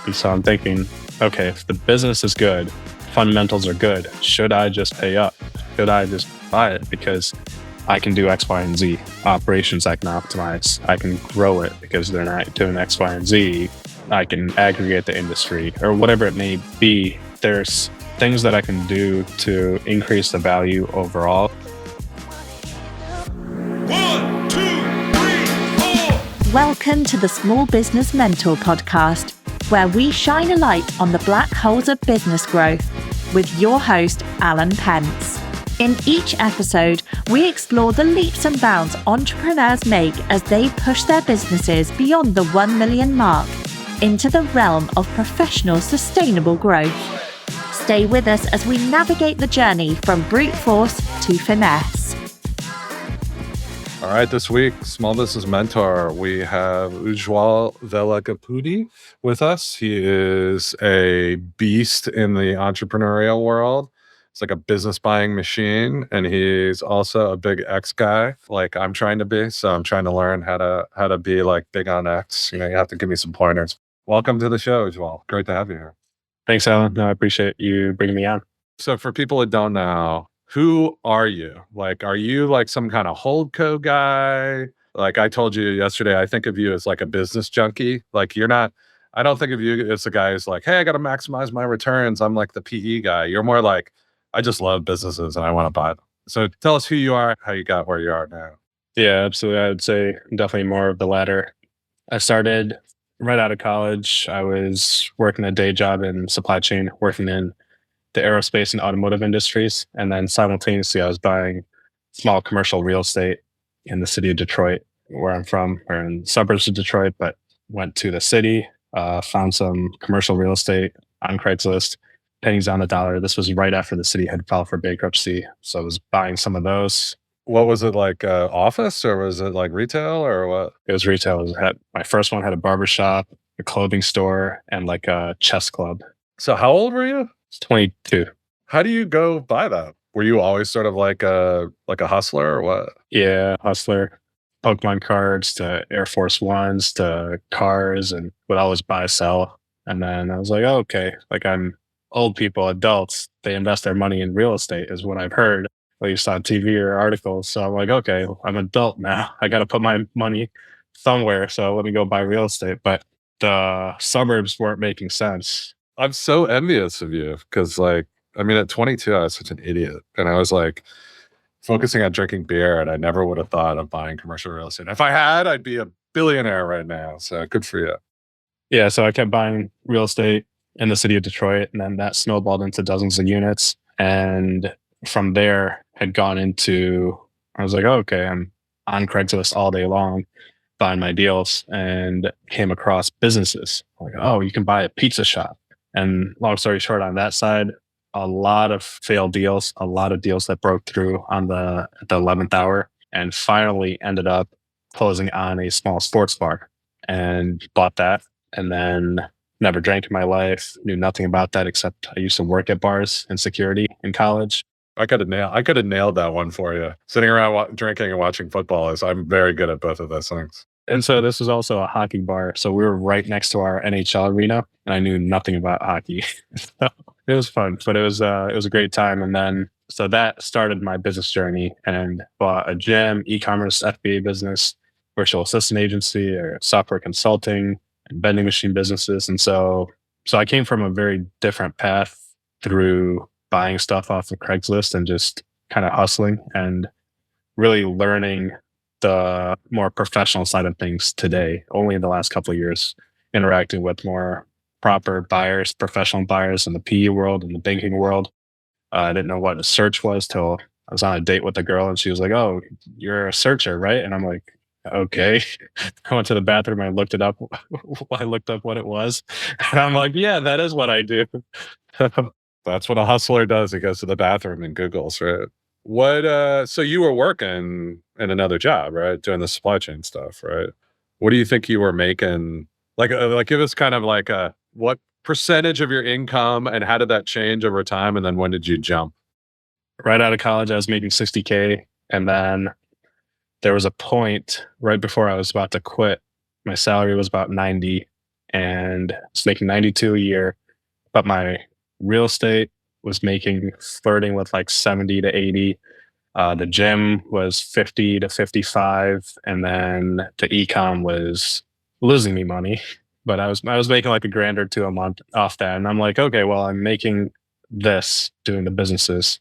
And so I'm thinking, okay, if the business is good, fundamentals are good, should I just pay up? Should I just buy it? Because I can do X, Y, and Z. Operations I can optimize. I can grow it because they're not doing X, Y, and Z. I can aggregate the industry or whatever it may be. There's things that I can do to increase the value overall. 1, 2, 3, 4. Welcome to the Small Business Mentor podcast, where we shine a light on the black holes of business growth with your host, Alan Pentz. In each episode, we explore the leaps and bounds entrepreneurs make as they push their businesses beyond the 1 million mark into the realm of professional sustainable growth. Stay with us as we navigate the journey from brute force to finesse. All right, this week, Small Business Mentor, we have Ujwal Velagapudi with us. He is a beast in the entrepreneurial world. It's like a business buying machine, and he's also a big X guy, like I'm trying to be. So I'm trying to learn how to be like big on X. You have to give me some pointers. Welcome to the show, Ujwal. Great to have you here. Thanks, Alan. No, I appreciate you bringing me on. So for people that don't know, who are you? Like, are you like some kind of holdco guy? Like I told you yesterday, I think of you as like a business junkie. Like I don't think of you as the guy who's like, hey, I got to maximize my returns. I'm like the PE guy. You're more like, I just love businesses and I want to buy them. So tell us who you are, how you got where you are now. Yeah, absolutely. I would say definitely more of the latter. I started right out of college. I was working a day job in supply chain, working in the aerospace and automotive industries. And then simultaneously, I was buying small commercial real estate in the city of Detroit, where I'm from. We're in the suburbs of Detroit, but went to the city, found some commercial real estate on Craigslist, pennies on the dollar. This was right after the city had filed for bankruptcy. So I was buying some of those. What was it like, office, or was it like retail, or what? It was retail. My first one had a barbershop, a clothing store, and like a chess club. So how old were you? It's 22. How do you go buy that? Were you always sort of like a hustler or what? Yeah, hustler. Pokemon cards to Air Force Ones to cars, and would always buy, sell. And then I was like, oh, okay, like I'm old people, adults, they invest their money in real estate is what I've heard, at least on TV or articles. So I'm like, okay, I'm an adult now. I got to put my money somewhere. So let me go buy real estate. But the suburbs weren't making sense. I'm so envious of you because, like, I mean, at 22, I was such an idiot. And I was like focusing on drinking beer, and I never would have thought of buying commercial real estate. If I had, I'd be a billionaire right now. So good for you. Yeah. So I kept buying real estate in the city of Detroit, and then that snowballed into dozens of units. And from there had gone into, I was like, oh, okay, I'm on Craigslist all day long buying my deals, and came across businesses. Like, oh, you can buy a pizza shop. And long story short, on that side, a lot of failed deals, a lot of deals that broke through at the 11th hour, and finally ended up closing on a small sports bar, and bought that. And then never drank in my life, knew nothing about that except I used to work at bars and security in college. I could have nailed that one for you. Sitting around drinking and watching football I'm very good at both of those things. And so this was also a hockey bar. So we were right next to our NHL arena, and I knew nothing about hockey. So it was fun, but it was a great time. And then, so that started my business journey, and bought a gym, e-commerce, FBA business, virtual assistant agency, or software consulting, and vending machine businesses. And so I came from a very different path through buying stuff off of Craigslist and just kind of hustling and really learning the more professional side of things today, only in the last couple of years, interacting with more proper buyers, professional buyers in the PE world and the banking world. I didn't know what a search was till I was on a date with a girl, and she was like, oh, you're a searcher, right? And I'm like, okay. I went to the bathroom and I looked it up. I looked up what it was. And I'm like, yeah, that is what I do. That's what a hustler does. He goes to the bathroom and Googles, right? What, so you were working in another job, right? Doing the supply chain stuff, right? What do you think you were making? Like give us kind of like what percentage of your income, and how did that change over time? And then when did you jump? Right out of college, I was making $60K. And then there was a point right before I was about to quit. My salary was about 90, and was making 92 a year, but my real estate was making flirting with like 70 to 80. The gym was 50 to 55, and then the ecom was losing me money. But I was making like a grand or two a month off that, and I'm like, okay, well, I'm making this doing the businesses,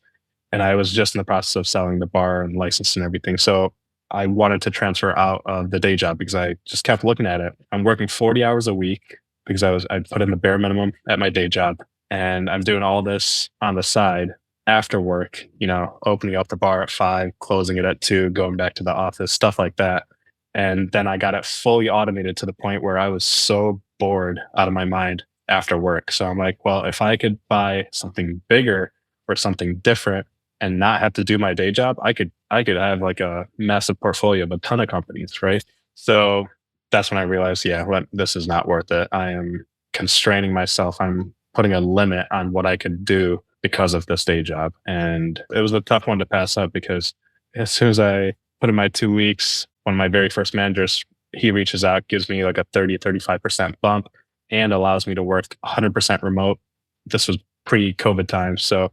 and I was just in the process of selling the bar and license and everything. So I wanted to transfer out of the day job because I just kept looking at it. I'm working 40 hours a week because I put in the bare minimum at my day job, and I'm doing all this on the side after work, opening up the bar at 5, closing it at 2, going back to the office, stuff like that. And then I got it fully automated to the point where I was so bored out of my mind after work. So I'm like, well, if I could buy something bigger or something different and not have to do my day job, I could have like a massive portfolio of a ton of companies, right? So that's when I realized, this is not worth it. I am constraining myself. I'm putting a limit on what I can do because of this day job. And it was a tough one to pass up because as soon as I put in my 2 weeks, one of my very first managers, he reaches out, gives me like a 35% bump and allows me to work 100% remote. This was pre-COVID time. So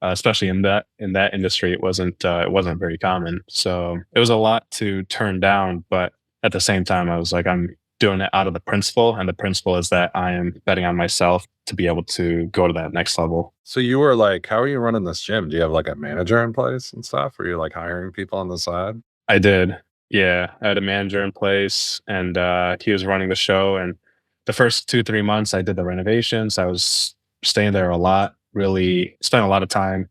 especially in that industry, it wasn't very common. So it was a lot to turn down, but at the same time, I was like, I'm doing it out of the principle, and the principle is that I am betting on myself to be able to go to that next level. So you were like, how are you running this gym? Do you have like a manager in place and stuff? Or are you like hiring people on the side? I did. Yeah, I had a manager in place, and he was running the show. And the first 2-3 months, I did the renovations. I was staying there a lot, really spent a lot of time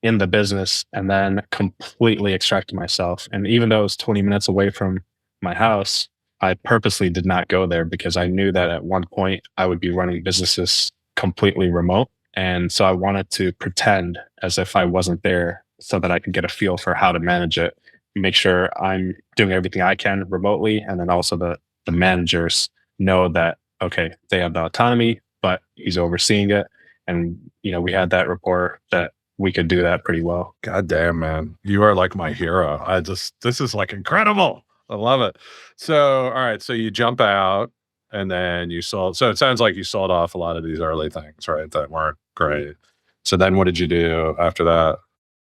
in the business, and then completely extracted myself. And even though it was 20 minutes away from my house, I purposely did not go there because I knew that at one point I would be running businesses completely remote. And so I wanted to pretend as if I wasn't there so that I could get a feel for how to manage it, make sure I'm doing everything I can remotely. And then also the managers know that, okay, they have the autonomy, but he's overseeing it. And, we had that rapport that we could do that pretty well. God damn, man. You are like my hero. This is like incredible. I love it. So, all right. So you jump out and then you sold. So it sounds like you sold off a lot of these early things, right? That weren't great. So then what did you do after that?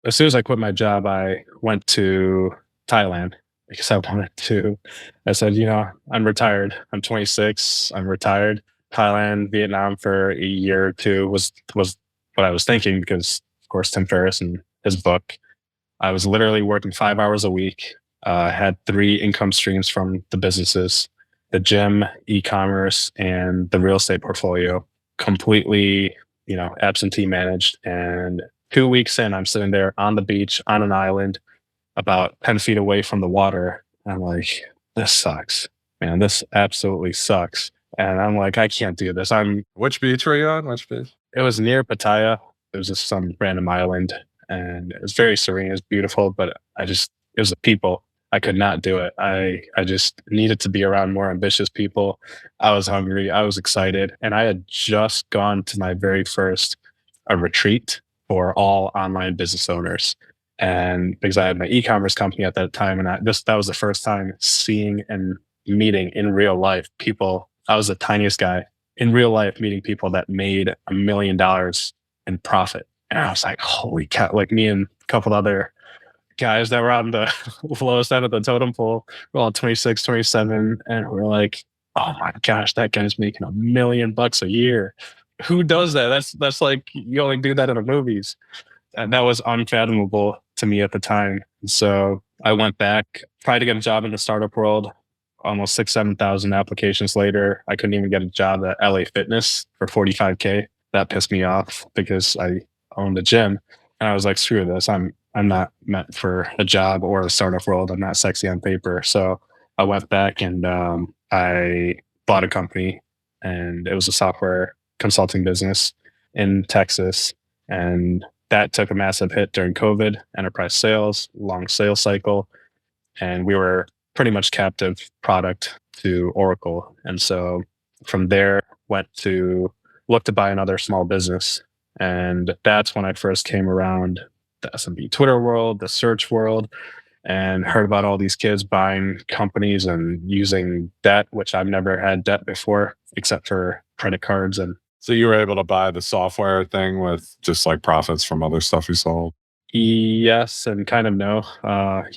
As soon as I quit my job, I went to Thailand because I said, I'm retired. I'm 26. I'm retired. Thailand, Vietnam for a year or two was what I was thinking because, of course, Tim Ferriss and his book. I was literally working 5 hours a week. Had 3 income streams from the businesses, the gym, e-commerce, and the real estate portfolio, completely, absentee managed. And 2 weeks in, I'm sitting there on the beach on an island about 10 feet away from the water. I'm like, this sucks, man. This absolutely sucks. And I'm like, I can't do this. Which beach were you on? Which beach? It was near Pattaya. It was just some random island, and it was very serene. It was beautiful, but it was the people. I could not do it. I just needed to be around more ambitious people. I was hungry. I was excited. And I had just gone to my very first retreat for all online business owners. And because I had my e-commerce company at that time, and that was the first time seeing and meeting in real life people. I was the tiniest guy in real life meeting people that made $1 million in profit. And I was like, holy cow, like me and a couple other guys that were on the lowest end of the totem pole. We're all 26, 27. And we're like, oh my gosh, that guy's making $1 million a year. Who does that? That's like, you only do that in the movies. And that was unfathomable to me at the time. So I went back, tried to get a job in the startup world. Almost 7,000 applications later, I couldn't even get a job at LA Fitness for $45K. That pissed me off because I owned a gym. And I was like, screw this. I'm not meant for a job or a startup world. I'm not sexy on paper. So I went back and I bought a company, and it was a software consulting business in Texas. And that took a massive hit during COVID, enterprise sales, long sales cycle. And we were pretty much captive product to Oracle. And so from there, went to look to buy another small business. And that's when I first came around the SMB Twitter world, the search world. and heard about all these kids buying companies and using debt, which I've never had debt before except for credit cards. And So you were able to buy the software thing with just like profits from other stuff you sold? yes, and kind of no.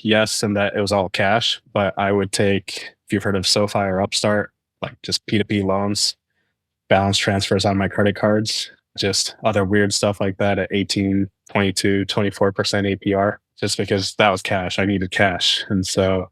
Yes, and that it was all cash, but I would take, if you've heard of SoFi or Upstart, like just P2P loans, balance transfers on my credit cards, just other weird stuff like that at 18, 22, 24% APR, just because that was cash. I needed cash. And so,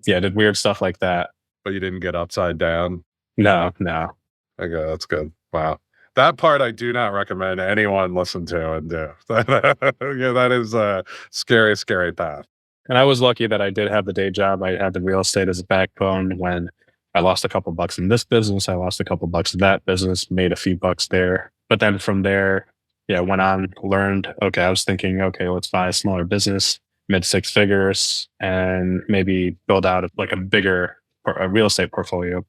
yeah, did weird stuff like that. But you didn't get upside down? No, no. Okay, that's good. Wow. That part I do not recommend anyone listen to and do. Yeah, that is a scary, scary path. And I was lucky that I did have the day job. I had the real estate as a backbone. When I lost a couple bucks in this business, I lost a couple bucks in that business, made a few bucks there. But then from there, yeah, went on, learned, okay, I was thinking, okay, let's buy a smaller business, mid six figures, and maybe build out like a real estate portfolio.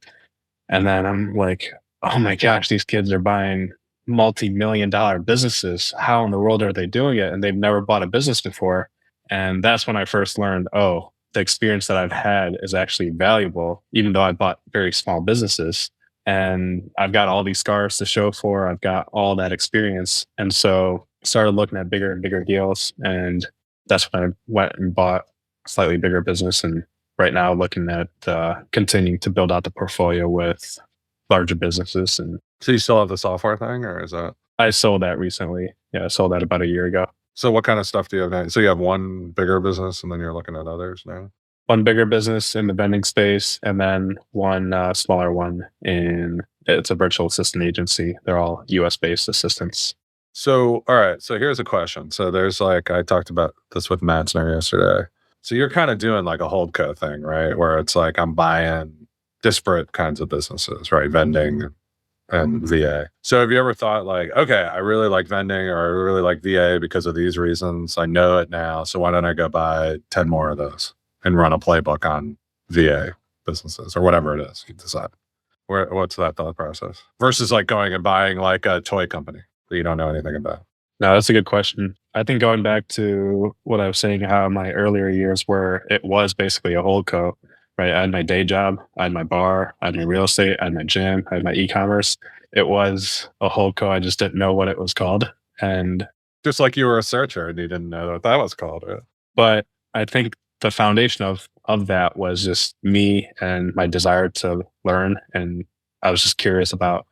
And then I'm like, oh my gosh, these kids are buying multi-million dollar businesses. How in the world are they doing it? And they've never bought a business before. And that's when I first learned, oh, the experience that I've had is actually valuable, even though I bought very small businesses. And I've got all these scars to show for, I've got all that experience. And so started looking at bigger and bigger deals. And that's when I went and bought a slightly bigger business. And right now looking at continuing to build out the portfolio with larger businesses. And So you still have the software thing, or is that? I sold that recently. Yeah, I sold that about a year ago. So what kind of stuff do you have now? So you have one bigger business and then you're looking at others now? One bigger business in the vending space, and then one smaller one it's a virtual assistant agency. They're all US based assistants. So, all right. So here's a question. So there's like, I talked about this with Matzner yesterday. So you're kind of doing like a holdco thing, right? Where it's like, I'm buying disparate kinds of businesses, right? Vending and VA. So have you ever thought like, okay, I really like vending or I really like VA because of these reasons. I know it now. So why don't I go buy 10 more of those and run a playbook on VA businesses or whatever it is you decide? What's that thought process versus like going and buying like a toy company that you don't know anything about? No, that's a good question. I think going back to what I was saying, how my earlier years where it was basically a holdco, right? I had my day job, I had my bar, I had my real estate, I had my gym, I had my e-commerce. It was a holdco. I just didn't know what it was called. And Just like you were a searcher and you didn't know what that was called. Right? but I think the foundation of that was just me and my desire to learn. And I was just curious about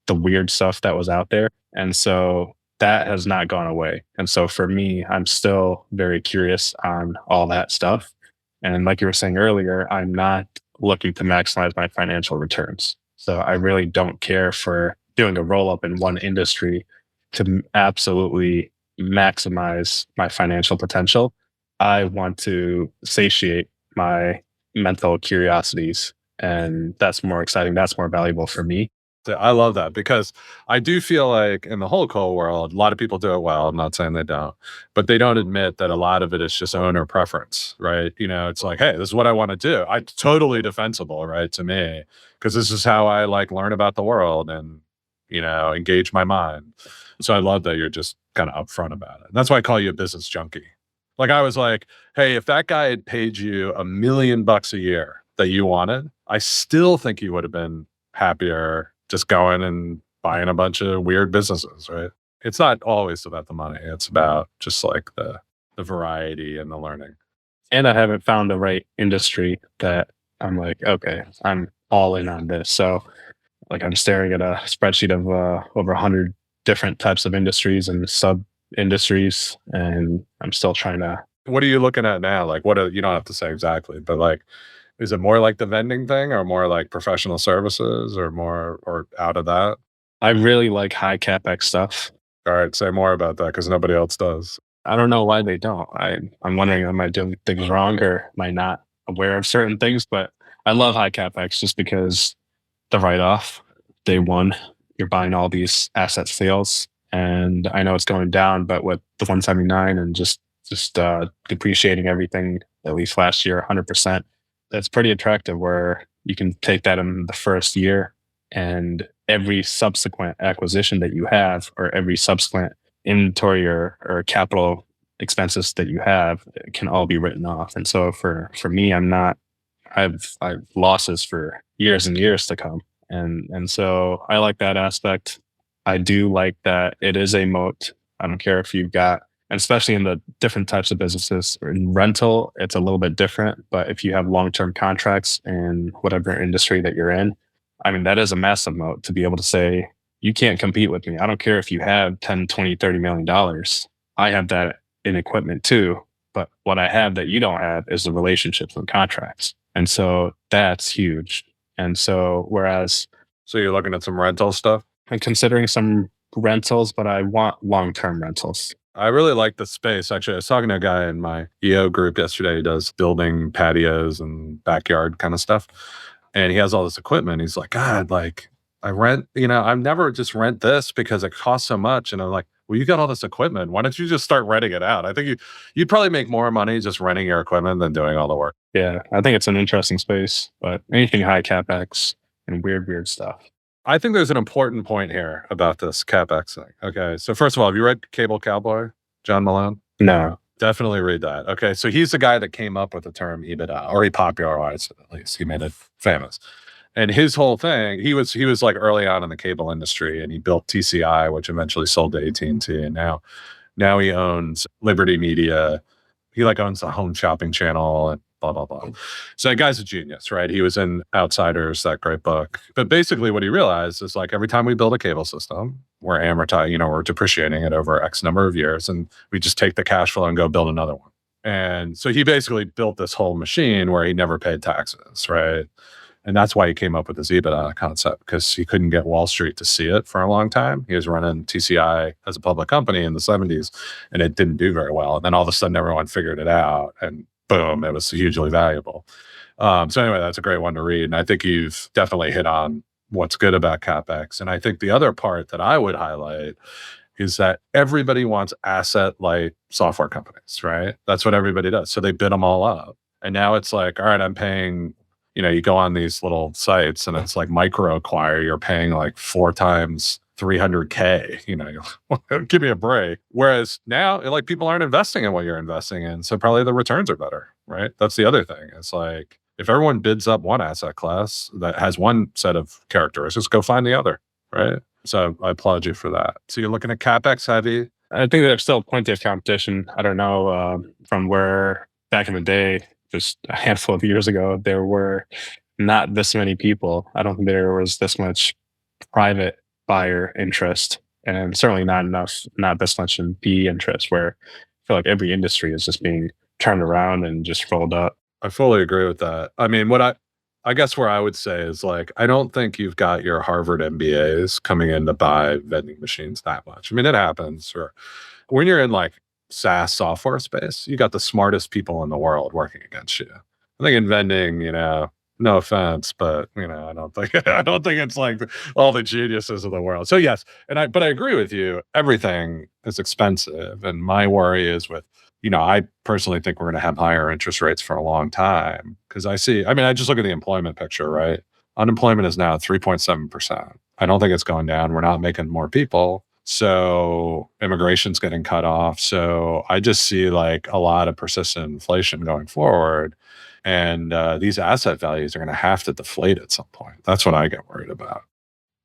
the weird stuff that was out there. And so that has not gone away. And so for me, I'm still very curious on all that stuff. And like you were saying earlier, I'm not looking to maximize my financial returns. So I really don't care for doing a roll up in one industry to absolutely maximize my financial potential. I want to satiate my mental curiosities. And that's more exciting. That's more valuable for me. So I love that because I do feel like in the whole coal world, a lot of people do it well. I'm not saying they don't, but they don't admit that a lot of it is just owner preference, right? You know, it's like, hey, this is what I want to do. It's totally defensible, right? To me, because this is how I like learn about the world and, you know, engage my mind. So I love that you're just kind of upfront about it. And that's why I call you a business junkie. Like I was like, hey, if that guy had paid you $1 million a year that you wanted, I still think you would have been happier just going and buying a bunch of weird businesses, right? It's not always about the money. It's about just like the variety and the learning. And I haven't found the right industry that I'm like, okay, I'm all in on this. So like I'm staring at a spreadsheet of over 100 different types of industries and sub industries. And I'm still trying to. What are you looking at now? Like you don't have to say exactly, but like, is it more like the vending thing or more like professional services or more or out of that? I really like high CapEx stuff. All right, say more about that because nobody else does. I don't know why they don't. I'm wondering, am I doing things wrong or am I not aware of certain things? But I love high CapEx just because the write-off, day one, you're buying all these asset sales. And I know it's going down, but with the 179 and just depreciating everything, at least last year, 100%, that's pretty attractive where you can take that in the first year and every subsequent acquisition that you have or every subsequent inventory or capital expenses that you have can all be written off. And so for me, I've losses for years and years to come. And so I like that aspect. I do like that it is a moat. I don't care if you've got, and especially in the different types of businesses. In rental, it's a little bit different, but if you have long-term contracts in whatever industry that you're in, I mean, that is a massive moat to be able to say, you can't compete with me. I don't care if you have 10, 20, $30 million. I have that in equipment too. But what I have that you don't have is the relationships and contracts. And so that's huge. And so whereas So you're looking at some rental stuff? I'm considering some rentals, but I want long-term rentals. I really like the space. Actually, I was talking to a guy in my EO group yesterday who does building patios and backyard kind of stuff. And he has all this equipment. He's like, God, like I rent, I never just rent this because it costs so much. And I'm like, well, you got all this equipment. Why don't you just start renting it out? I think you'd probably make more money just renting your equipment than doing all the work. Yeah, I think it's an interesting space, but anything high capex and weird stuff. I think there's an important point here about this CapEx thing. Okay. So first of all, have you read Cable Cowboy, John Malone? No. Definitely read that. Okay. So he's the guy that came up with the term EBITDA, or he popularized it at least. He made it famous. And his whole thing, he was like early on in the cable industry, and he built TCI, which eventually sold to AT&T. And now he owns Liberty Media. He like owns the Home Shopping Channel and blah, blah, blah. So that guy's a genius, right? He was in Outsiders, that great book. But basically what he realized is like every time we build a cable system, we're amortizing, we're depreciating it over X number of years, and we just take the cash flow and go build another one. And so he basically built this whole machine where he never paid taxes, right? And that's why he came up with this EBITDA concept, because he couldn't get Wall Street to see it for a long time. He was running TCI as a public company in the 70s, and it didn't do very well. And then all of a sudden, everyone figured it out, and boom, it was hugely valuable. So anyway, that's a great one to read. And I think you've definitely hit on what's good about CapEx. And I think the other part that I would highlight is that everybody wants asset-light software companies, right? That's what everybody does. So they bid them all up. And now it's like, all right, I'm paying, you go on these little sites and it's like micro acquire, you're paying like 4 times $300K, give me a break. Whereas now, like, people aren't investing in what you're investing in. So probably the returns are better, right? That's the other thing. It's like, if everyone bids up one asset class that has one set of characteristics, go find the other, right? So I applaud you for that. So you're looking at CapEx heavy. I think there's still plenty of competition. I don't know, from where back in the day, just a handful of years ago, there were not this many people. I don't think there was this much private buyer interest, and certainly not this much in PE interest, where I feel like every industry is just being turned around and just rolled up. I fully agree with that. I mean, what I guess where I would say is like, I don't think you've got your Harvard MBAs coming in to buy vending machines that much. I mean, it happens. Or when you're in like SaaS software space, you got the smartest people in the world working against you. I think in vending, no offense, but I don't think it's like all the geniuses of the world. So yes, but I agree with you. Everything is expensive, and my worry is with, I personally think we're going to have higher interest rates for a long time, because I just look at the employment picture, right? Unemployment is now 3.7%. I don't think it's going down. We're not making more people. So immigration's getting cut off. So I just see like a lot of persistent inflation going forward. And these asset values are going to have to deflate at some point. That's what I get worried about.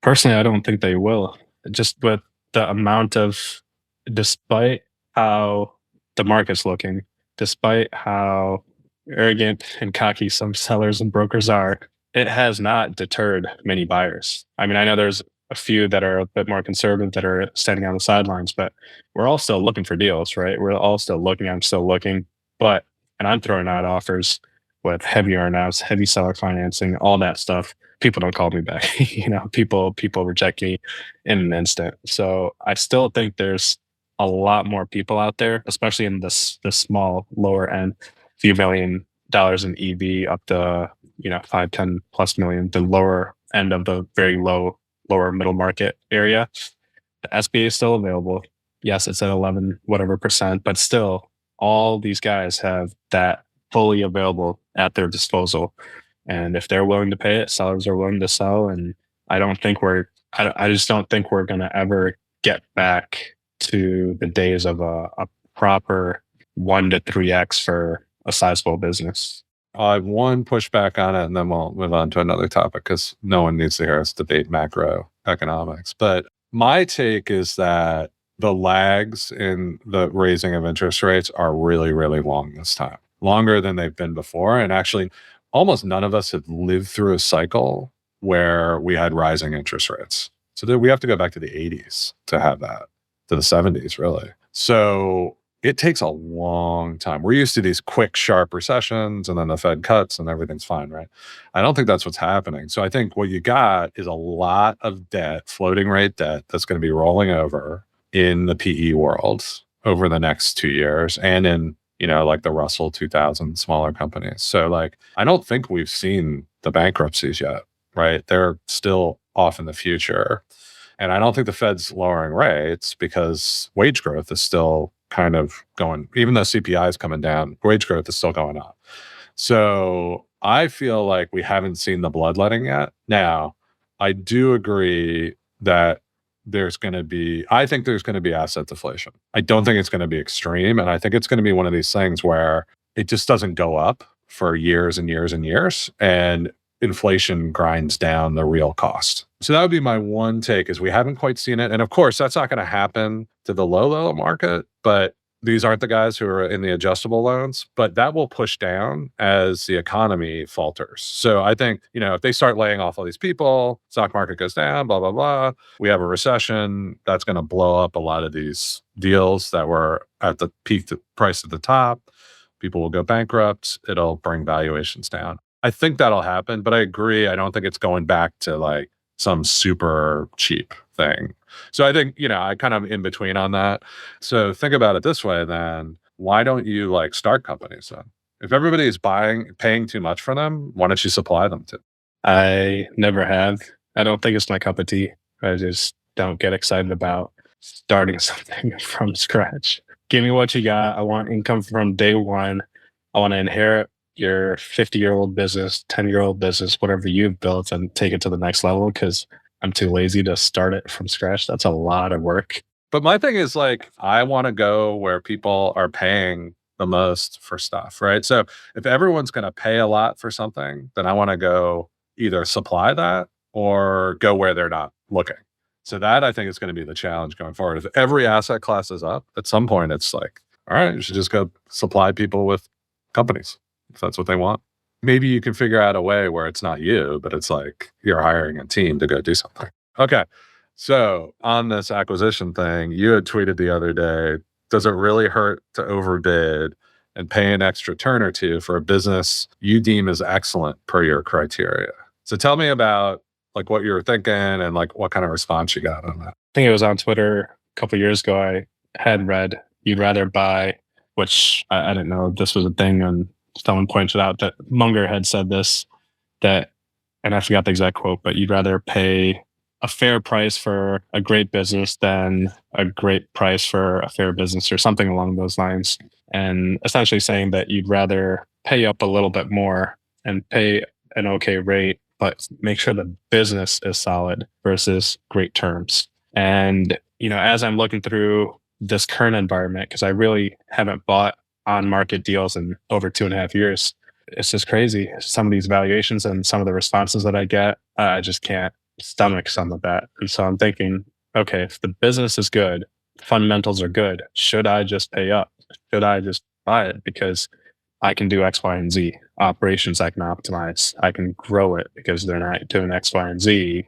Personally, I don't think they will. Just with the amount of, despite how the market's looking, despite how arrogant and cocky some sellers and brokers are, it has not deterred many buyers. I mean, I know there's a few that are a bit more conservative that are standing on the sidelines, but we're all still looking for deals, right? We're all still looking. I'm still looking, and I'm throwing out offers with heavy earnouts, heavy seller financing, all that stuff. People don't call me back. People reject me in an instant. So I still think there's a lot more people out there, especially in this small lower end, few $1 million in EV up to 5, 10 plus million, the lower end of the very lower middle market area. The SBA is still available. Yes, it's at 11 whatever percent, but still all these guys have that fully available at their disposal. And if they're willing to pay it, sellers are willing to sell. And I just don't think we're going to ever get back to the days of a proper 1 to 3x for a sizable business. I have one pushback on it, and then we'll move on to another topic because no one needs to hear us debate macroeconomics. But my take is that the lags in the raising of interest rates are really, really long this time, longer than they've been before. And actually, almost none of us have lived through a cycle where we had rising interest rates. So we have to go back to the 80s to have that, to the 70s, really. So it takes a long time. We're used to these quick, sharp recessions, and then the Fed cuts and everything's fine, right? I don't think that's what's happening. So I think what you got is a lot of debt, floating rate debt, that's going to be rolling over in the PE world over the next 2 years, and in, like the Russell 2000 smaller companies. So like, I don't think we've seen the bankruptcies yet, right? They're still off in the future. And I don't think the Fed's lowering rates because wage growth is still kind of going, even though CPI is coming down, wage growth is still going up. So I feel like we haven't seen the bloodletting yet. Now, I do agree that I think there's going to be asset deflation. I don't think it's going to be extreme. And I think it's going to be one of these things where it just doesn't go up for years and years and years. And inflation grinds down the real cost. So that would be my one take, is we haven't quite seen it. And of course, that's not going to happen to the low market, but these aren't the guys who are in the adjustable loans, but that will push down as the economy falters. So I think, if they start laying off all these people, stock market goes down, blah, blah, blah, we have a recession, that's going to blow up a lot of these deals that were at the peak price at the top. People will go bankrupt. It'll bring valuations down. I think that'll happen, but I agree. I don't think it's going back to like some super cheap thing. So I think, I kind of in between on that. So think about it this way then. Why don't you like start companies then? If everybody is paying too much for them, why don't you supply them to? I never have. I don't think it's my cup of tea. I just don't get excited about starting something from scratch. Give me what you got. I want income from day one. I want to inherit your 50-year-old business, 10-year-old business, whatever you've built, and take it to the next level, because I'm too lazy to start it from scratch. That's a lot of work. But my thing is like, I want to go where people are paying the most for stuff, right? So if everyone's going to pay a lot for something, then I want to go either supply that or go where they're not looking. So that I think is going to be the challenge going forward. If every asset class is up, at some point it's like, all right, you should just go supply people with companies if that's what they want. Maybe you can figure out a way where it's not you, but it's like you're hiring a team to go do something. Okay. So on this acquisition thing, you had tweeted the other day, does it really hurt to overbid and pay an extra turn or two for a business you deem as excellent per your criteria? So tell me about like what you were thinking and like what kind of response you got on that. I think it was on Twitter a couple of years ago. I had read, you'd rather buy, which I didn't know this was a thing, and someone pointed out that Munger had said this, and I forgot the exact quote, but you'd rather pay a fair price for a great business than a great price for a fair business, or something along those lines. And essentially saying that you'd rather pay up a little bit more and pay an okay rate, but make sure the business is solid versus great terms. And, as I'm looking through this current environment, because I really haven't bought on market deals in over 2.5 years, it's just crazy. Some of these valuations and some of the responses that I get, I just can't stomach some of that. And so I'm thinking, okay, if the business is good, fundamentals are good, should I just pay up? Should I just buy it? Because I can do X, Y, and Z. Operations I can optimize. I can grow it because they're not doing X, Y, and Z.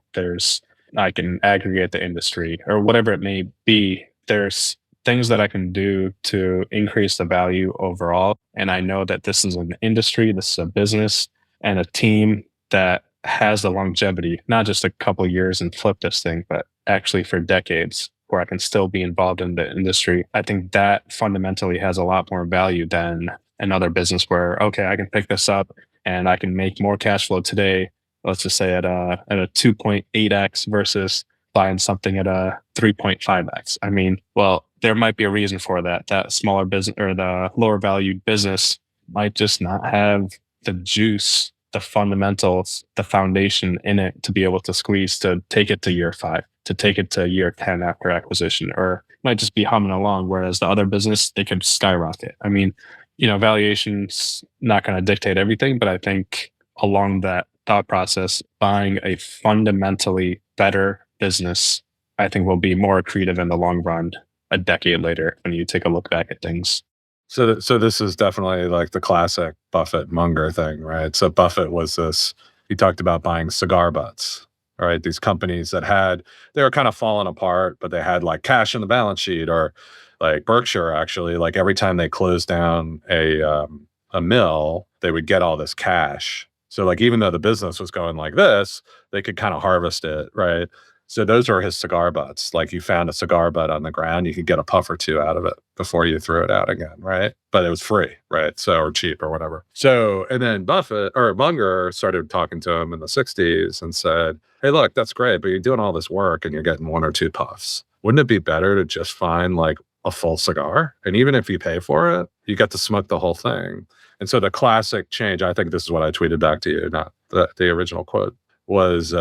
I can aggregate the industry or whatever it may be. There's things that I can do to increase the value overall. And I know that this is an industry, this is a business and a team that has the longevity, not just a couple of years and flip this thing, but actually for decades, where I can still be involved in the industry. I think that fundamentally has a lot more value than another business where, okay, I can pick this up and I can make more cash flow today, let's just say at a 2.8x versus buying something at a 3.5x. I mean, well, there might be a reason for that. That smaller business or the lower valued business might just not have the juice, the fundamentals, the foundation in it to be able to squeeze to take it to year 5, to take it to year 10 after acquisition, or it might just be humming along. Whereas the other business, they could skyrocket. I mean, valuation's not going to dictate everything, but I think along that thought process, buying a fundamentally better business, I think will be more accretive in the long run a decade later when you take a look back at things. So this is definitely like the classic Buffett Munger thing, right? So Buffett was he talked about buying cigar butts, right? These companies they were kind of falling apart, but they had like cash in the balance sheet, or like Berkshire, actually, like every time they closed down a mill, they would get all this cash. So like, even though the business was going like this, they could kind of harvest it, right? So those are his cigar butts. Like, you found a cigar butt on the ground, you could get a puff or two out of it before you threw it out again, right? But it was free, right? So, or cheap or whatever. So, and then Munger started talking to him in the 60s and said, hey, look, that's great, but you're doing all this work and you're getting 1 or 2 puffs. Wouldn't it be better to just find like a full cigar? And even if you pay for it, you get to smoke the whole thing. And so the classic change, I think this is what I tweeted back to you, not the original quote, was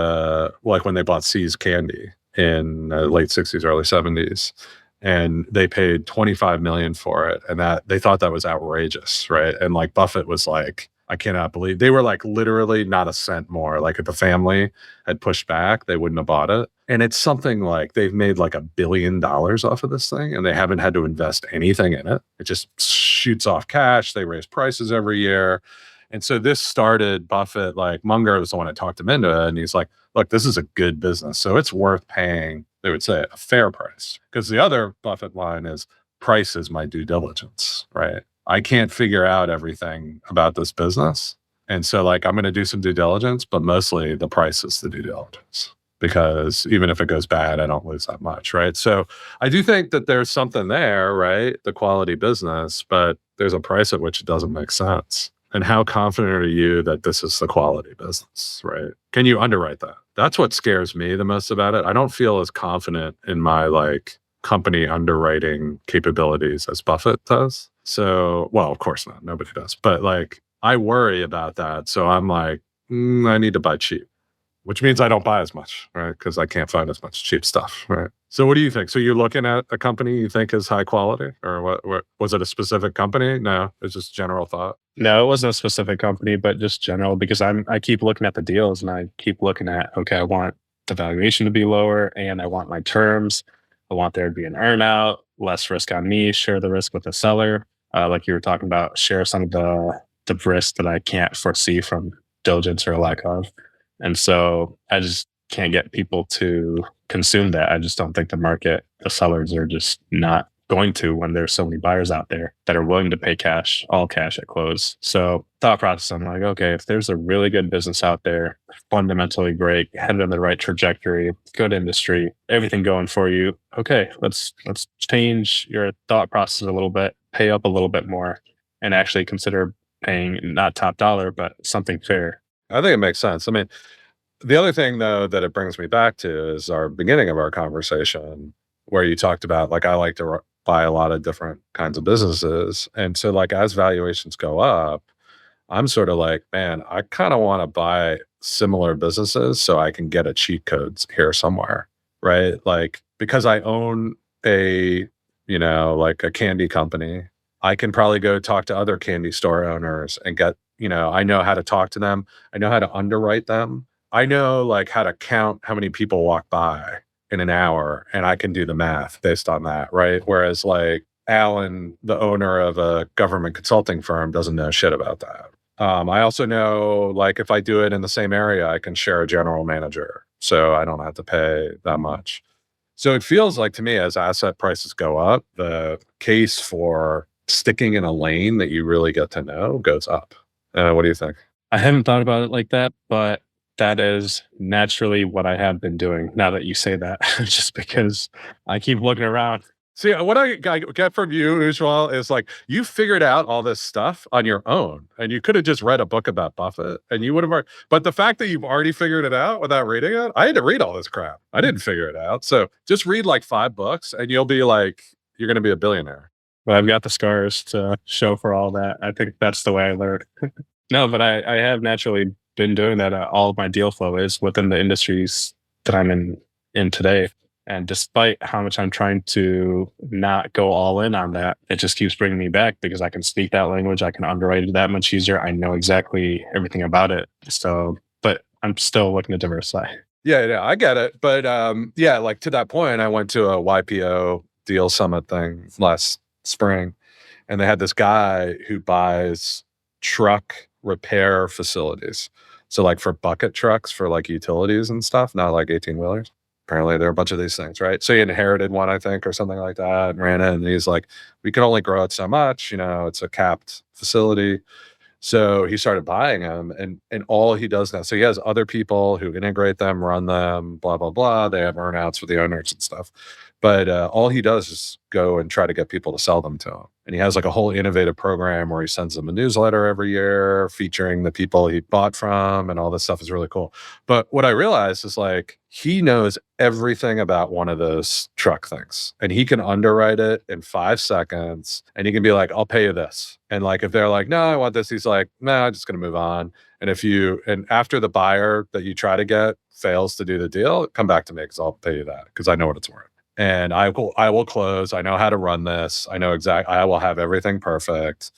like when they bought See's Candy in late 60s, early 70s, and they paid $25 million for it, and that they thought that was outrageous, right? And like Buffett was like, I cannot believe, they were like literally not a cent more. Like, if the family had pushed back, they wouldn't have bought it. And it's something like they've made like $1 billion off of this thing, and they haven't had to invest anything in it. It just shoots off cash. They raise prices every year. And so this started Buffett, like Munger was the one that talked him into it. And he's like, look, this is a good business. So it's worth paying, they would say, a fair price. Because the other Buffett line is, price is my due diligence, right? I can't figure out everything about this business. And so like, I'm going to do some due diligence, but mostly the price is the due diligence. Because even if it goes bad, I don't lose that much, right? So I do think that there's something there, right? The quality business, but there's a price at which it doesn't make sense. And how confident are you that this is the quality business, right? Can you underwrite that? That's what scares me the most about it. I don't feel as confident in my like company underwriting capabilities as Buffett does. So, well, of course not. Nobody does. But like, I worry about that. So I'm like, I need to buy cheap, which means I don't buy as much, right? Because I can't find as much cheap stuff, right? So what do you think? So you're looking at a company you think is high quality, or what was it a specific company? No, it's just general thought. No, it wasn't a specific company, but just general, because I keep looking at the deals and I keep looking at, okay, I want the valuation to be lower and I want my terms. I want there to be an earnout, less risk on me, share the risk with the seller. Like you were talking about, share some of the risk that I can't foresee from diligence or lack of. And so I just can't get people to consume that. I just don't think the sellers are just not going to, when there's so many buyers out there that are willing to pay cash, all cash at close. So thought process, I'm like, okay, if there's a really good business out there, fundamentally great, headed in the right trajectory, good industry, everything going for you, okay, let's change your thought process a little bit, pay up a little bit more, and actually consider paying not top dollar, but something fair. I think it makes sense. I mean, the other thing though that it brings me back to is our beginning of our conversation, where you talked about like, I like to buy a lot of different kinds of businesses. And so like, as valuations go up, I'm sort of like, man, I kind of want to buy similar businesses so I can get a cheat code here somewhere, right? Like, because I own like a candy company, I can probably go talk to other candy store owners and get, I know how to talk to them. I know how to underwrite them. I know like how to count how many people walk by in an hour, and I can do the math based on that, right? Whereas like Alan, the owner of a government consulting firm, doesn't know shit about that. I also know like if I do it in the same area, I can share a general manager, so I don't have to pay that much. So it feels like to me, as asset prices go up, the case for sticking in a lane that you really get to know goes up. What do you think? I haven't thought about it like that, but that is naturally what I have been doing now that you say that, just because I keep looking around. See, what I get from you, Ujwal, is like, you figured out all this stuff on your own, and you could have just read a book about Buffett and you would have, but the fact that you've already figured it out without reading it, I had to read all this crap. I didn't figure it out. So just read like 5 books and you'll be like, you're going to be a billionaire. Well, I've got the scars to show for all that. I think that's the way I learned. No, but I have naturally been doing that. All of my deal flow is within the industries that I'm in today. And despite how much I'm trying to not go all in on that, it just keeps bringing me back because I can speak that language. I can underwrite it that much easier. I know exactly everything about it. So, but I'm still looking to diversify. Yeah, I get it. But yeah, like to that point, I went to a YPO deal summit thing last spring, and they had this guy who buys truck repair facilities. So like for bucket trucks for like utilities and stuff, not like 18-wheelers. Apparently there are a bunch of these things, right? So he inherited one, I think, or something like that, and ran it. And he's like, we can only grow it so much, it's a capped facility. So he started buying them, and all he does now, so he has other people who integrate them, run them, blah, blah, blah. They have earnouts with the owners and stuff. But all he does is go and try to get people to sell them to him. And he has like a whole innovative program where he sends them a newsletter every year featuring the people he bought from, and all this stuff is really cool. But what I realized is like he knows everything about one of those truck things, and he can underwrite it in 5 seconds, and he can be like, I'll pay you this. And like if they're like, no, I want this, he's like, no, I'm just gonna move on. And after the buyer that you try to get fails to do the deal, come back to me because I'll pay you that because I know what it's worth. And I will close. I know how to run this. I know exactly. I will have everything perfect.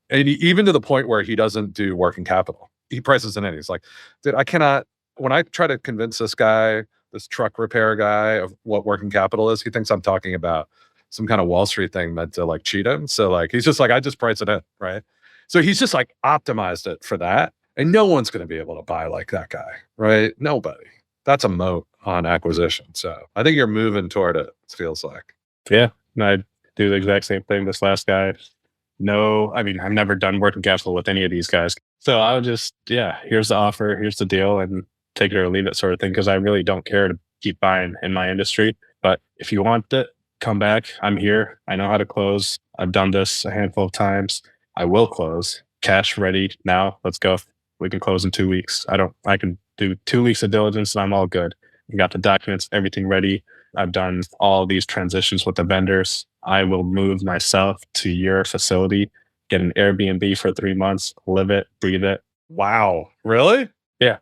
And even to the point where he doesn't do working capital. He prices it in. He's like, dude, I cannot. When I try to convince this guy, this truck repair guy, of what working capital is, he thinks I'm talking about some kind of Wall Street thing meant to like cheat him. So like he's just like, I just price it in, right? So he's just like optimized it for that. And no one's going to be able to buy like that guy, right? Nobody. That's a moat on acquisition. So I think you're moving toward it, it feels like. Yeah. And I do the exact same thing. This last guy, no, I mean, I've never done working capital with any of these guys. So I would just, here's the offer, here's the deal, and take it or leave it sort of thing. Cause I really don't care to keep buying in my industry. But if you want it, come back. I'm here. I know how to close. I've done this a handful of times. I will close. Cash ready now. Let's go. We can close in 2 weeks. I can do 2 weeks of diligence and I'm all good. We got the documents, everything ready. I've done all these transitions with the vendors. I will move myself to your facility, get an Airbnb for 3 months, live it, breathe it. Wow. Really? Yeah.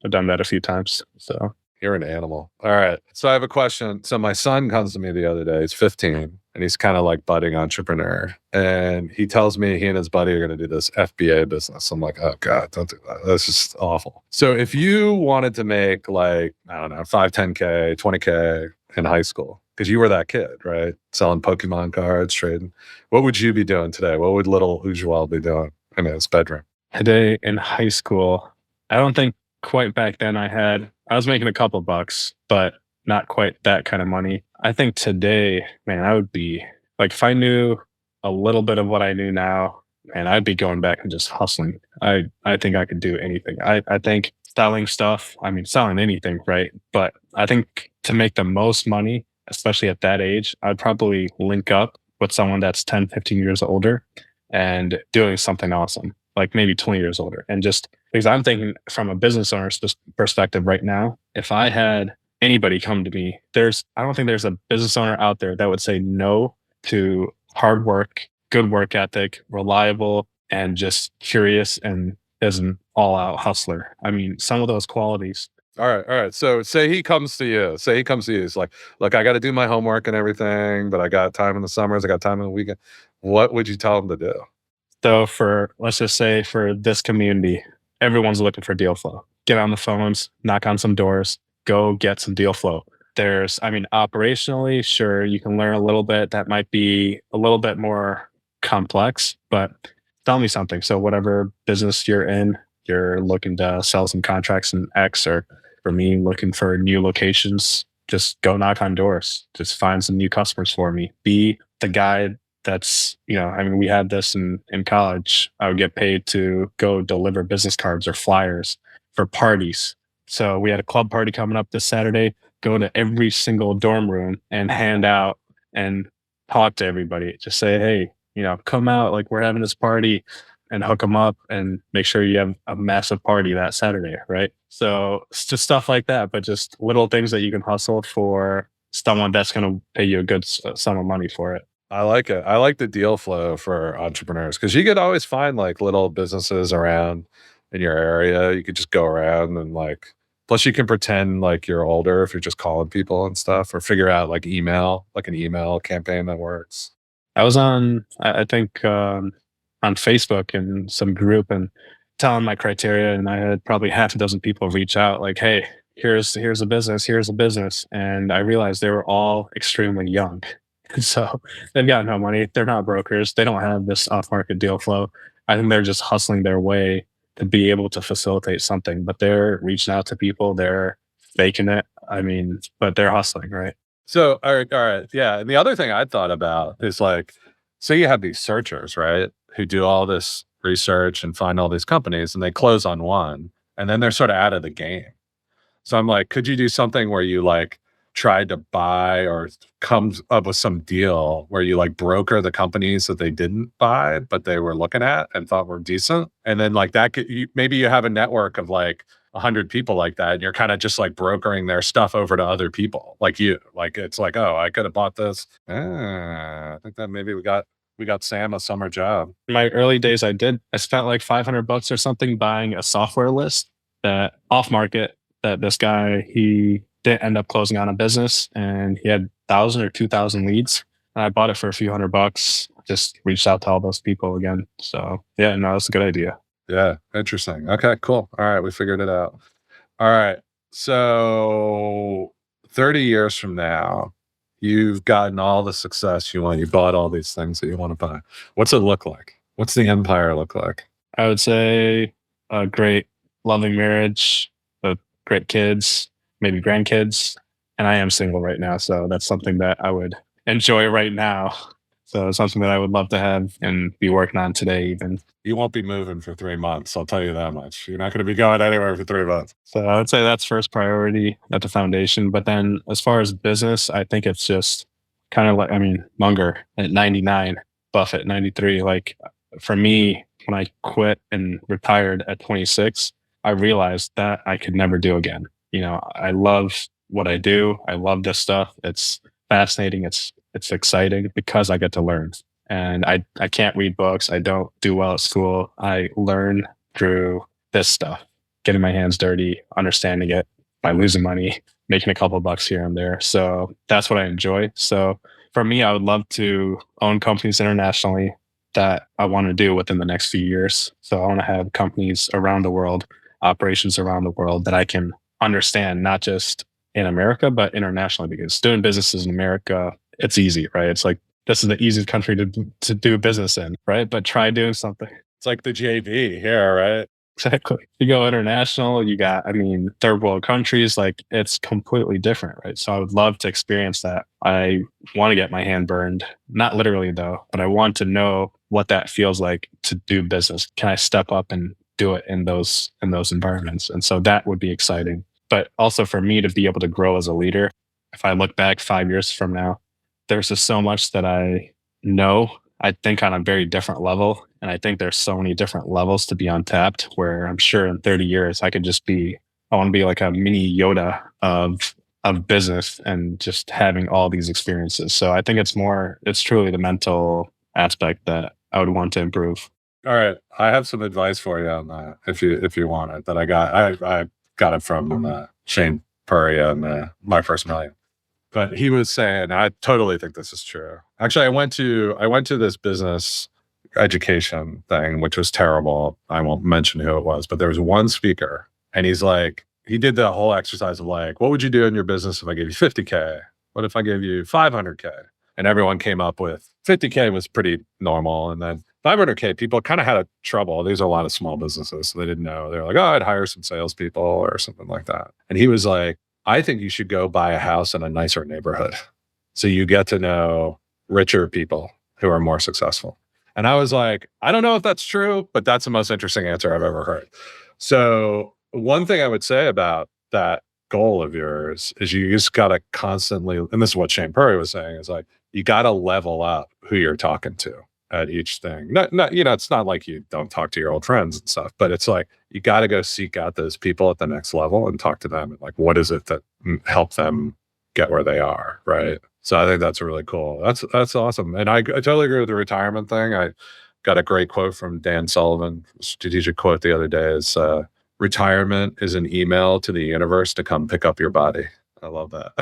I've done that a few times. So you're an animal. All right. So I have a question. So my son comes to me the other day. He's 15 and he's kind of like budding entrepreneur. And he tells me he and his buddy are going to do this FBA business. I'm like, oh God, don't do that. That's just awful. So if you wanted to make like, I don't know, 5, 10K, 20K in high school, because you were that kid, right? Selling Pokemon cards, trading. What would you be doing today? What would little Ujwal be doing in his bedroom? Today in high school, I don't think quite back then I was making a couple bucks, but not quite that kind of money. I think today, man, I would be like, if I knew a little bit of what I knew now, man, I'd be going back and just hustling. I think I could do anything. I think selling stuff, I mean, selling anything, right? But I think to make the most money, especially at that age, I'd probably link up with someone that's 10, 15 years older and doing something awesome, like maybe 20 years older. And just because I'm thinking from a business owner's perspective right now, if I had anybody come to me, I don't think there's a business owner out there that would say no to hard work, good work ethic, reliable, and just curious and is an all-out hustler. I mean, some of those qualities. All right. So say he comes to you. He's like, look, I got to do my homework and everything, but I got time in the summers. I got time in the weekend. What would you tell him to do? So let's just say for this community, everyone's looking for deal flow. Get on the phones, knock on some doors, go get some deal flow. Operationally, sure, you can learn a little bit. That might be a little bit more complex, but tell me something. So whatever business you're in, you're looking to sell some contracts in X, or for me, looking for new locations, just go knock on doors. Just find some new customers for me. Be the guy that's, we had this in college. I would get paid to go deliver business cards or flyers for parties. So we had a club party coming up this Saturday, go to every single dorm room and hand out and talk to everybody. Just say, hey, come out, like we're having this party, and hook them up and make sure you have a massive party that Saturday, right? So it's just stuff like that, but just little things that you can hustle for someone that's going to pay you a good sum of money for it. I like it. I like the deal flow for entrepreneurs because you could always find like little businesses around in your area. You could just go around and like, plus you can pretend like you're older if you're just calling people and stuff, or figure out like email, like an email campaign that works. I was on, I think, on Facebook in some group and telling my criteria, and I had probably half a dozen people reach out like, "Hey, here's a business, here's a business," and I realized they were all extremely young. So they've got no money. They're not brokers. They don't have this off market deal flow. I think they're just hustling their way to be able to facilitate something, but they're reaching out to people. They're faking it. I mean, but they're hustling, right? So, all right, yeah. And the other thing I thought about is like, say you have these searchers, right, who do all this research and find all these companies, and they close on one, and then they're sort of out of the game. So I'm like, could you do something where you like tried to buy or come up with some deal where you like broker the companies that they didn't buy, but they were looking at and thought were decent? And then like that, maybe you have a network of like 100 people like that, and you're kind of just like brokering their stuff over to other people like you. Like it's like, oh, I could have bought this. I think that maybe we got Sam a summer job. In my early days, I spent like $500 or something buying a software list that off market that this guy, he didn't end up closing on a business, and he had 1,000 or 2,000 leads. And I bought it for a few $100, just reached out to all those people again. So yeah, no, that's a good idea. Yeah. Interesting. Okay, cool. All right. We figured it out. All right. So 30 years from now, you've gotten all the success you want. You bought all these things that you want to buy. What's it look like? What's the empire look like? I would say a great, loving marriage with great kids, maybe grandkids. And I am single right now. So that's something that I would enjoy right now. So it's something that I would love to have and be working on today, even. You won't be moving for 3 months. I'll tell you that much. You're not going to be going anywhere for 3 months. So I would say that's first priority at the foundation. But then as far as business, I think it's just kind of like, I mean, Munger at 99, Buffett 93. Like for me, when I quit and retired at 26, I realized that I could never do again. You know, I love what I do. I love this stuff. It's fascinating. It's exciting because I get to learn. And I can't read books. I don't do well at school. I learn through this stuff, getting my hands dirty, understanding it by losing money, making a couple bucks here and there. So that's what I enjoy. So for me, I would love to own companies internationally that I want to do within the next few years. So I want to have companies around the world, operations around the world that I can understand, not just in America, but internationally, because doing businesses in America, it's easy, right? It's like, this is the easiest country to do business in, right? But try doing something. It's like the JV here, right? Exactly. You go international, you got, I mean, third world countries, like it's completely different, right? So I would love to experience that. I want to get my hand burned, not literally though, but I want to know what that feels like to do business. Can I step up and do it in those environments? And so that would be exciting. But also for me to be able to grow as a leader, if I look back 5 years from now, there's just so much that I know. I think on a very different level. And I think there's so many different levels to be untapped where I'm sure in 30 years, I could just be, I want to be like a mini Yoda of business and just having all these experiences. So I think it's truly the mental aspect that I would want to improve. All right. I have some advice for you on that if you want it, that I got it from Shane Purry on My First Million. But he was saying, I totally think this is true. Actually, I went to this business education thing, which was terrible. I won't mention who it was, but there was one speaker, and he's like, he did the whole exercise of like, what would you do in your business if I gave you 50K? What if I gave you 500K? And everyone came up with 50K was pretty normal. And then 500K, people kind of had a trouble. These are a lot of small businesses. So they didn't know. They're like, oh, I'd hire some salespeople or something like that. And he was like, I think you should go buy a house in a nicer neighborhood. So you get to know richer people who are more successful. And I was like, I don't know if that's true, but that's the most interesting answer I've ever heard. So one thing I would say about that goal of yours is you just got to constantly, and this is what Shane Purry was saying, is like, you got to level up who you're talking to at each thing. Not, you know, it's not like you don't talk to your old friends and stuff, but it's like, you got to go seek out those people at the next level and talk to them. And like, what is it that help them get where they are? Right. So I think that's really cool. That's awesome. And I totally agree with the retirement thing. got a great quote from Dan Sullivan. Strategic quote the other day is, retirement is an email to the universe to come pick up your body. I love that.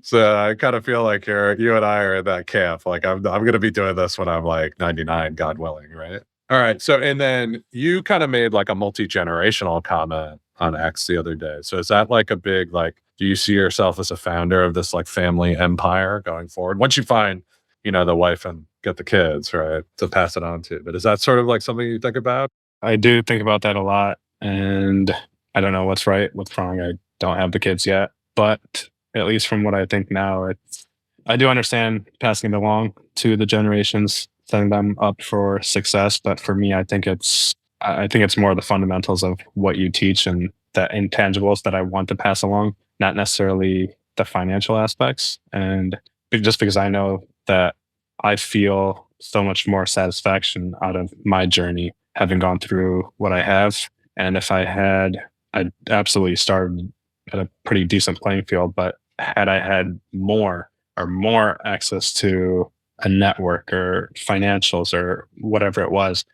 So I kind of feel like you and I are in that camp. Like I'm going to be doing this when I'm like 99, God willing, right? All right. So, and then you kind of made like a multi-generational comment on X the other day. So is that like a big, like, do you see yourself as a founder of this like family empire going forward? Once you find, the wife and get the kids, right, to pass it on to. But is that sort of like something you think about? I do think about that a lot, and I don't know what's right, what's wrong. I don't have the kids yet, but at least from what I think now, I do understand passing it along to the generations, setting them up for success. But for me, I think it's more the fundamentals of what you teach and the intangibles that I want to pass along, not necessarily the financial aspects. And just because I know that I feel so much more satisfaction out of my journey, having gone through what I have. And if I'd absolutely started at a pretty decent playing field, but had I had more access to a network or financials or whatever it was,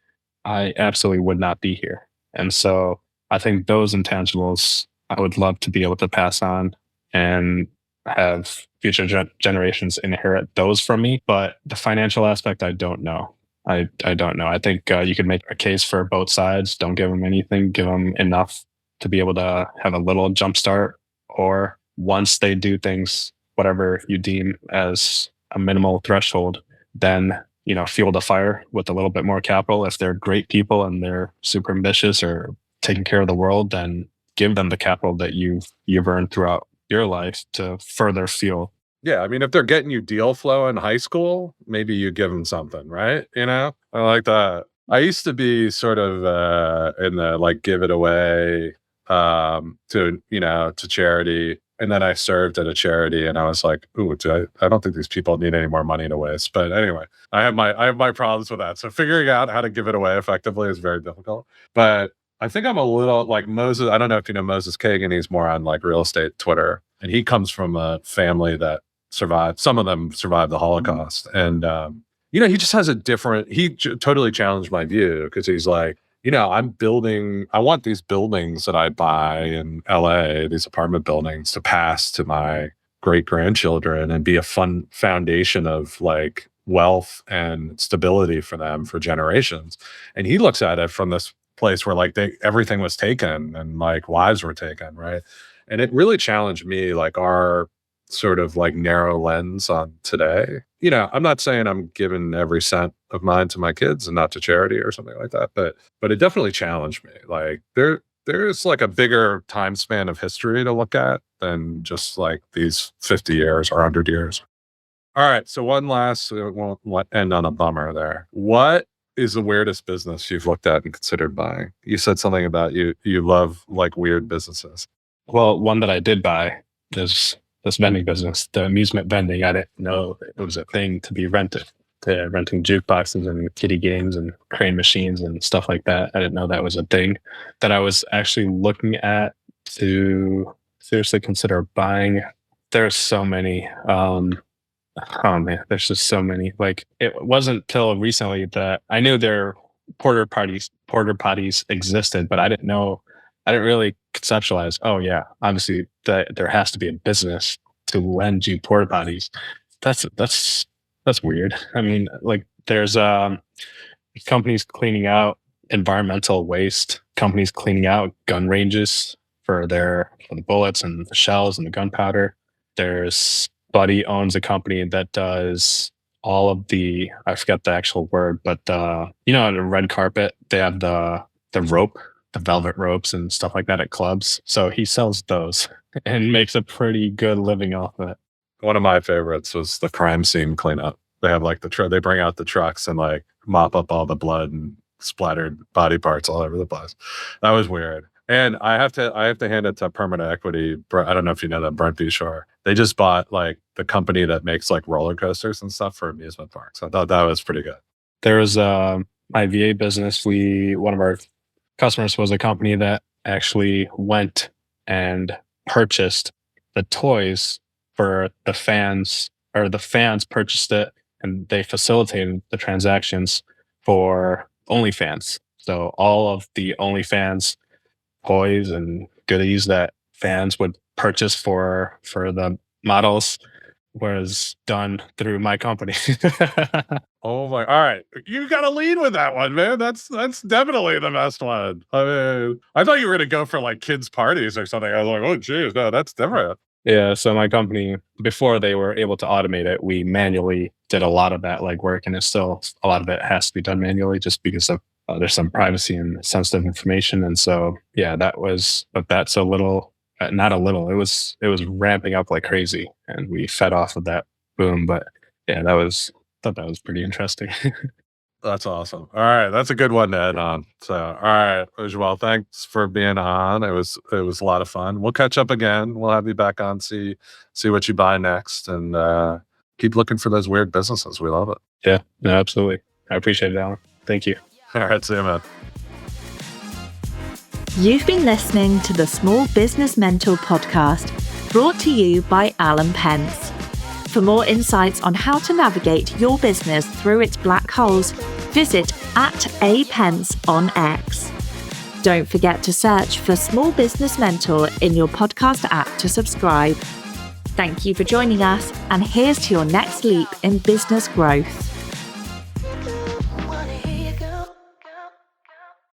I absolutely would not be here. And so I think those intangibles I would love to be able to pass on and have future generations inherit those from me. But the financial aspect, I don't know. I don't know. I think you could make a case for both sides. Don't give them anything. Give them enough to be able to have a little jump start. Or once they do things, whatever you deem as a minimal threshold, then, fuel the fire with a little bit more capital. If they're great people and they're super ambitious or taking care of the world, then give them the capital that you've earned throughout your life to further fuel. Yeah, I mean, if they're getting you deal flow in high school, maybe you give them something, right? I like that. I used to be sort of in the like give it away to charity, and then I served at a charity, and I was like, ooh, I don't think these people need any more money to waste. But anyway, I have my problems with that. So figuring out how to give it away effectively is very difficult. But I think I'm a little like Moses. I don't know if you know Moses Kagan. He's more on like real estate Twitter, and he comes from a family that survived. Some of them survived the Holocaust, and he just has a different. Totally challenged my view because he's like, I want these buildings that I buy in LA, these apartment buildings, to pass to my great grandchildren and be a fun foundation of like wealth and stability for them for generations. And he looks at it from this place where like everything was taken and like lives were taken, right? And it really challenged me, like our sort of like narrow lens on today. I'm not saying I'm giving every cent of mine to my kids and not to charity or something like that, but it definitely challenged me. Like there's like a bigger time span of history to look at than just like these 50 years or 100 years. All right, so one last, we won't end on a bummer there. What is the weirdest business you've looked at and considered buying? You said something about you love like weird businesses. Well, one that I did buy is this vending business, the amusement vending. I didn't know it was a thing to be rented. They're renting jukeboxes and kiddie games and crane machines and stuff like that. I didn't know that was a thing that I was actually looking at to seriously consider buying. There's so many. Oh man, there's just so many. Like it wasn't till recently that I knew their porter potties existed, but I didn't really conceptualize, oh yeah, obviously there has to be a business to lend you porta potties. That's weird. I mean, like there's companies cleaning out environmental waste, companies cleaning out gun ranges for the bullets and the shells and the gunpowder. There's Buddy owns a company that does all of I forget the actual word, but the red carpet, they have the rope, the velvet ropes and stuff like that at clubs. So he sells those and makes a pretty good living off of it. One of my favorites was the crime scene cleanup. They have like they bring out the trucks and like mop up all the blood and splattered body parts all over the place. That was weird. And I have to hand it to Permanent Equity. I don't know if you know that, Brent Bishore. They just bought like the company that makes like roller coasters and stuff for amusement parks. I thought that was pretty good. There was my VA business. One of our customers was a company that actually went and purchased the toys for the fans, or the fans purchased it and they facilitated the transactions for OnlyFans. So all of the OnlyFans toys and goodies that fans would purchase for the models was done through my company. Oh my! All right, you got to lead with that one, man. That's definitely the best one. I mean, I thought you were gonna go for like kids' parties or something. I was like, oh, geez, no, that's different. Yeah, so my company, before they were able to automate it, we manually did a lot of that legwork, and it's still a lot of it has to be done manually just because of there's some privacy and sensitive information. And so, yeah, that's a little, not a little. It was ramping up like crazy, and we fed off of that boom. But yeah, thought that was pretty interesting. That's awesome. All right, that's a good one to end on. So, all right, Ujwal, thanks for being on. It was a lot of fun. We'll catch up again. We'll have you back on, see what you buy next, and keep looking for those weird businesses. We love it. Yeah, no, absolutely. I appreciate it, Alan. Thank you. All right, see you, man. You've been listening to the Small Business Mentor podcast, brought to you by Alan Pentz. For more insights on how to navigate your business through its black holes, visit @apentz on X. Don't forget to search for Small Business Mentor in your podcast app to subscribe. Thank you for joining us, and here's to your next leap in business growth.